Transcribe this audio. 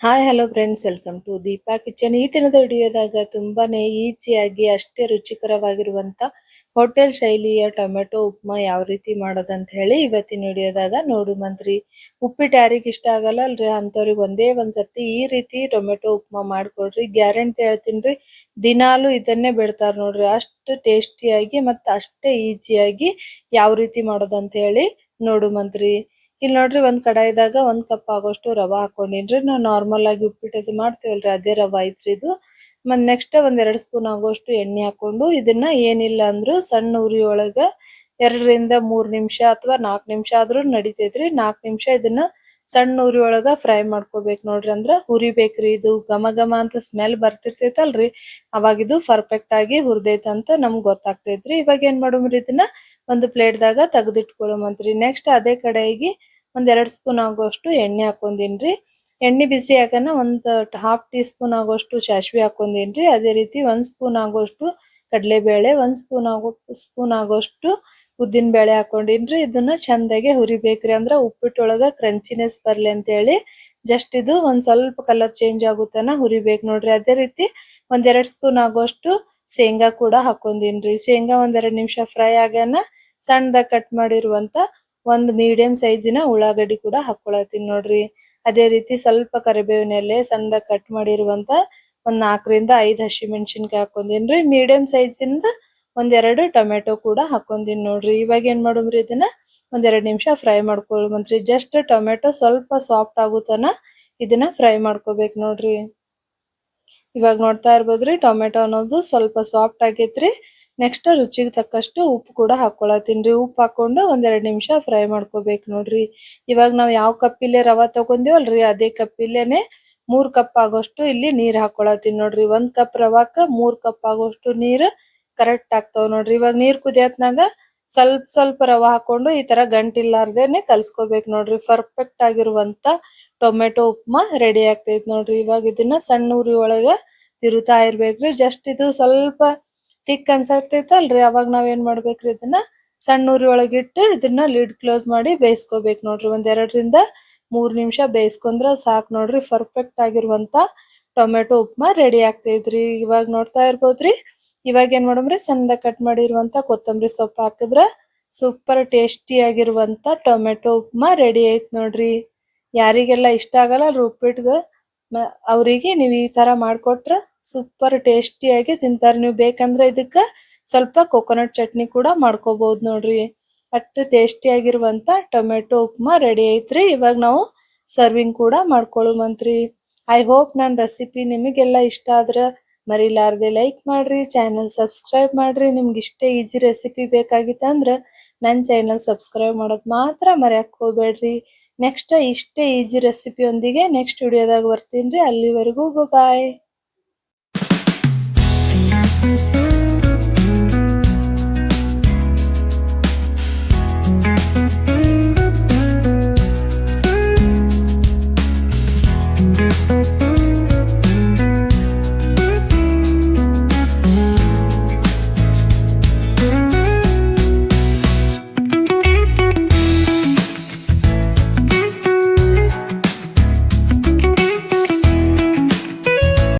Hi hello friends, welcome to Deepa kitchen. ಈ ದಿನದ ವಿಡಿಯೋದಾಗ ತುಂಬಾನೇ ಈಸಿಯಾಗಿ ಅಷ್ಟೇ ರುಚಿಕರವಾಗಿರುವಂತ ಹೋಟೆಲ್ ಶೈಲಿಯ ಟೊಮೆಟೊ ಉಪ್ಮಾ ಯಾವ ರೀತಿ ಮಾಡೋದಂತ ಹೇಳಿ ಇವತ್ತಿನ ವಿಡಿಯೋದಾಗ ನೋಡುಮಂತ್ರಿ. ಉಪ್ಪಿಟ್ಟು ಯಾರಿಗೆ ಇಷ್ಟ ಆಗಲ್ಲ ಅಲ್ರಿ, ಅಂತವ್ರಿಗೆ ಒಂದೇ ಒಂದ್ಸರ್ತಿ ಈ ರೀತಿ ಟೊಮೆಟೊ ಉಪ್ಮಾ ಮಾಡ್ಕೊಡ್ರಿ. ಗ್ಯಾರಂಟಿ ಹೇಳ್ತೀನಿ, ದಿನಾಲು ಇದನ್ನೇ ಬಿಡ್ತಾರ ನೋಡ್ರಿ. ಅಷ್ಟು ಟೇಸ್ಟಿಯಾಗಿ ಮತ್ತೆ ಅಷ್ಟೇ ಈಸಿಯಾಗಿ ಯಾವ ರೀತಿ ಮಾಡೋದಂತ ಹೇಳಿ ನೋಡುಮಂತ್ರಿ. ಇಲ್ಲಿ ನೋಡ್ರಿ, ಒಂದ್ ಕಡಾಯಿದಾಗ 1 ಕಪ್ ಆಗೋಷ್ಟು ರವಾ ಹಾಕೊಂಡಿನ್ರಿ. ನಾವು ನಾರ್ಮಲ್ ಆಗಿ ಉಪ್ಪಿಟ್ಟು ಮಾಡ್ತೀವಲ್ರಿ, ಅದೇ ರವಾ ಐತ್ರಿ ಇದು. ಮತ್ ನೆಕ್ಸ್ಟ್ 1-2 ಸ್ಪೂನ್ ಆಗೋಷ್ಟು ಎಣ್ಣೆ ಹಾಕೊಂಡು ಇದನ್ನ ಏನಿಲ್ಲ ಅಂದ್ರು ಸಣ್ಣ ಉರಿ ಒಳಗ 2-3 ನಿಮಿಷ ಅಥವಾ 4 ನಿಮಿಷ ಆದ್ರೂ ನಡಿತೈತ್ರಿ. 4 ನಿಮಿಷ ಇದನ್ನ ಸಣ್ಣ ಉರಿ ಒಳಗ ಫ್ರೈ ಮಾಡ್ಕೋಬೇಕು ನೋಡ್ರಿ. ಅಂದ್ರ ಹುರಿಬೇಕ್ರಿ. ಇದು ಘಮ ಘಮ ಅಂತ ಸ್ಮೆಲ್ ಬರ್ತಿರ್ತೈತಲ್ರಿ, ಅವಾಗ ಇದು ಪರ್ಫೆಕ್ಟ್ ಆಗಿ ಹುರಿದೈತಂತ ನಮ್ಗ್ ಗೊತ್ತಾಗ್ತೈತ್ರಿ. ಇವಾಗ ಏನ್ ಮಾಡುಮ್ರಿ, ಇದನ್ನ ಒಂದು ಪ್ಲೇಟ್ದಾಗ ತೆಗೆದಿಟ್ಕೊಳ್ಳುಮಂತ್ರಿ. ನೆಕ್ಸ್ಟ್ ಅದೇ ಕಡೆಗೆ 1-2 ಸ್ಪೂನ್ ಆಗೋಷ್ಟು ಎಣ್ಣೆ ಹಾಕೊಂಡಿನ್ರಿ. ಎಣ್ಣೆ ಬಿಸಿ ಆಗಾನ 1/2 ಟೀ ಸ್ಪೂನ್ ಆಗೋಷ್ಟು ಸಾಸಿವೆ ಹಾಕೊಂಡಿನ್ರಿ. ಅದೇ ರೀತಿ 1 ಸ್ಪೂನ್ ಆಗೋಷ್ಟು ಕಡಲೆಬೇಳೆ, 1 ಸ್ಪೂನ್ ಆಗೋಷ್ಟು ಉದ್ದಿನ ಬೇಳೆ ಹಾಕೊಂಡಿನ್ರಿ. ಇದನ್ನ ಚಂದಾಗೆ ಹುರಿಬೇಕ್ರಿ. ಅಂದ್ರ ಉಪ್ಪಿಟ್ಟೊಳಗ ಕ್ರಂಚಿನೆಸ್ ಬರ್ಲಿ ಅಂತ ಹೇಳಿ ಜಸ್ಟ್ ಇದು ಒಂದ್ ಸ್ವಲ್ಪ ಕಲರ್ ಚೇಂಜ್ ಆಗುತ್ತನ ಹುರಿಬೇಕು ನೋಡ್ರಿ. ಅದೇ ರೀತಿ 1-2 ಸ್ಪೂನ್ ಆಗೋಷ್ಟು ಶೇಂಗಾ ಕೂಡ ಹಾಕೊಂಡಿನ್ರಿ. ಶೇಂಗಾ 1-2 ನಿಮಿಷ ಫ್ರೈ ಆಗಾನ ಸಣ್ಣದಾಗ ಕಟ್ ಮಾಡಿರುವಂತ ಒಂದು ಮೀಡಿಯಂ ಸೈಜಿನ ಉಳ್ಳಾಗಡ್ಡಿ ಕೂಡ ಹಾಕೊಳತೀನಿ ನೋಡ್ರಿ. ಅದೇ ರೀತಿ ಸ್ವಲ್ಪ ಕರಿಬೇವಿನ ಎಲೆ ಸಣ್ಣದಾಗ ಕಟ್ ಮಾಡಿರುವಂತ 4-5 ಹಸಿಮೆಣಸಿನಕಾಯಿ ಹಾಕೊಂಡಿನ್ರಿ. ಮೀಡಿಯಂ ಸೈಜಿಂದ 1-2 ಟೊಮೆಟೊ ಕೂಡ ಹಾಕೊಂಡಿನಿ ನೋಡ್ರಿ. ಇವಾಗ ಏನ್ ಮಾಡುಮ್ರಿ, ಇದನ್ನ 1-2 ನಿಮಿಷ ಫ್ರೈ ಮಾಡ್ಕೊಳ್ಮಂತ್ರಿ. ಜಸ್ಟ್ ಟೊಮೆಟೊ ಸ್ವಲ್ಪ ಸಾಫ್ಟ್ ಆಗುತ್ತನ ಇದನ್ನ ಫ್ರೈ ಮಾಡ್ಕೋಬೇಕು ನೋಡ್ರಿ. ಇವಾಗ ನೋಡ್ತಾ ಇರ್ಬೋದ್ರಿ, ಟೊಮೆಟೊ ಅನ್ನೋದು ಸ್ವಲ್ಪ ಸಾಫ್ಟ್ ಆಗೈತ್ರಿ. ನೆಕ್ಸ್ಟ್ ರುಚಿಗೆ ತಕ್ಕಷ್ಟು ಉಪ್ಪು ಕೂಡ ಹಾಕೊಳತೀನ್ರಿ. ಉಪ್ಪು ಹಾಕೊಂಡು 1-2 ನಿಮಿಷ ಫ್ರೈ ಮಾಡ್ಕೋಬೇಕು ನೋಡ್ರಿ. ಇವಾಗ ನಾವ್ ಯಾವ ಕಪ್ಪಿಲೆ ರವಾ ತಗೊಂಡಿವಲ್ರಿ, ಅದೇ ಕಪ್ಪಿಲೇನೆ 3 ಕಪ್ ಆಗೋಷ್ಟು ಇಲ್ಲಿ ನೀರ್ ಹಾಕೊಳತೀನಿ ನೋಡ್ರಿ. 1 ಕಪ್ ರವಾಕ್ಕ 3 ಕಪ್ ಆಗೋಷ್ಟು ನೀರ್ ಕರೆಕ್ಟ್ ಆಗ್ತಾವ ನೋಡ್ರಿ. ಇವಾಗ ನೀರ್ ಕುದಿಯತ್ನಾಗ ಸ್ವಲ್ಪ ಸ್ವಲ್ಪ ರವಾ ಹಾಕೊಂಡು ಈ ತರ ಗಂಟಿಲ್ಲಾರ್ದೇನೆ ಕಲ್ಸ್ಕೋಬೇಕು ನೋಡ್ರಿ. ಪರ್ಫೆಕ್ಟ್ ಆಗಿರುವಂತ ಟೊಮೆಟೊ ಉಪ್ಮಾ ರೆಡಿ ಆಗ್ತೈತ್ ನೋಡ್ರಿ. ಇವಾಗ ಇದನ್ನ ಸಣ್ಣ ಉರಿ ಒಳಗ ತಿರುತಾ ಇರ್ಬೇಕ್ರಿ. ಜಸ್ಟ್ ಇದು ಸ್ವಲ್ಪ ತಿಕ್ ಅನ್ಸರ್ತೈತಲ್ರಿ, ಅವಾಗ ನಾವ್ ಏನ್ ಮಾಡ್ಬೇಕ್ರಿ, ಇದನ್ನ ಸಣ್ಣ ಉರಿ ಒಳಗಿಟ್ಟು ಇದನ್ನ ಲಿಡ್ ಕ್ಲೋಸ್ ಮಾಡಿ ಬೇಯಿಸ್ಕೋಬೇಕು ನೋಡ್ರಿ. 1-2-3 ನಿಮಿಷ ಬೇಯಿಸ್ಕೊಂಡ್ರ ಸಾಕ್ ನೋಡ್ರಿ. ಪರ್ಫೆಕ್ಟ್ ಆಗಿರುವಂತ ಟೊಮೆಟೊ ಉಪ್ಮಾ ರೆಡಿ ಆಗ್ತೈತ್ರಿ. ಇವಾಗ ನೋಡ್ತಾ ಇರ್ಬೋದ್ರಿ. ಇವಾಗ ಏನ್ ಮಾಡಮ್ರಿ, ಸಣ್ಣದಾಗ ಕಟ್ ಮಾಡಿರುವಂತ ಕೊತ್ತಂಬರಿ ಸೊಪ್ಪು ಹಾಕಿದ್ರ ಸೂಪರ್ ಟೇಸ್ಟಿ ಆಗಿರುವಂತ ಟೊಮೆಟೊ ಉಪ್ಮಾ ರೆಡಿ ಐತ್ ನೋಡ್ರಿ. ಯಾರಿಗೆಲ್ಲ ಇಷ್ಟ ಆಗಲ್ಲ ಉಪ್ಪಿಟ್ಗ ಅವರಿಗೆ ನೀವ್ ಈ ತರ ಮಾಡ್ಕೊಟ್ರ ಸೂಪರ್ ಟೇಸ್ಟಿಯಾಗಿ ತಿಂತಾರ. ನೀವು ಬೇಕಂದ್ರೆ ಇದಕ್ಕ ಸ್ವಲ್ಪ ಕೊಕೊನಟ್ ಚಟ್ನಿ ಕೂಡ ಮಾಡ್ಕೋಬಹುದು ನೋಡ್ರಿ. ಅಷ್ಟು ಟೇಸ್ಟಿ ಆಗಿರುವಂತ ಟೊಮೆಟೊ ಉಪ್ಮಾ ರೆಡಿ ಐತ್ರಿ. ಇವಾಗ ನಾವು ಸರ್ವಿಂಗ್ ಕೂಡ ಮಾಡ್ಕೊಳ್ಳುಮಂತ್ರಿ. ಐ ಹೋಪ್ ನನ್ನ ರೆಸಿಪಿ ನಿಮಗೆಲ್ಲ ಇಷ್ಟ ಆದ್ರ ಮರಿಲಾರ್ದೆ ಲೈಕ್ ಮಾಡ್ರಿ, ಚಾನೆಲ್ ಸಬ್ಸ್ಕ್ರೈಬ್ ಮಾಡ್ರಿ. ನಿಮ್ಗೆ ಇಷ್ಟೇ ಈಸಿ ರೆಸಿಪಿ ಬೇಕಾಗಿತ್ತಂದ್ರ ನನ್ನ ಚಾನೆಲ್ ಸಬ್ಸ್ಕ್ರೈಬ್ ಮಾಡೋದ್ ಮಾತ್ರ ಮರ್ಯಾಕ್ ಹೋಗ್ಬೇಡ್ರಿ. ನೆಕ್ಸ್ಟ್ ಇಷ್ಟೇ ಈಸಿ ರೆಸಿಪಿ ಒಂದಿಗೆ ನೆಕ್ಸ್ಟ್ ವಿಡಿಯೋದಾಗ ಬರ್ತೀನಿ. ಅಲ್ಲಿವರೆಗೂ ಬಾಯ್.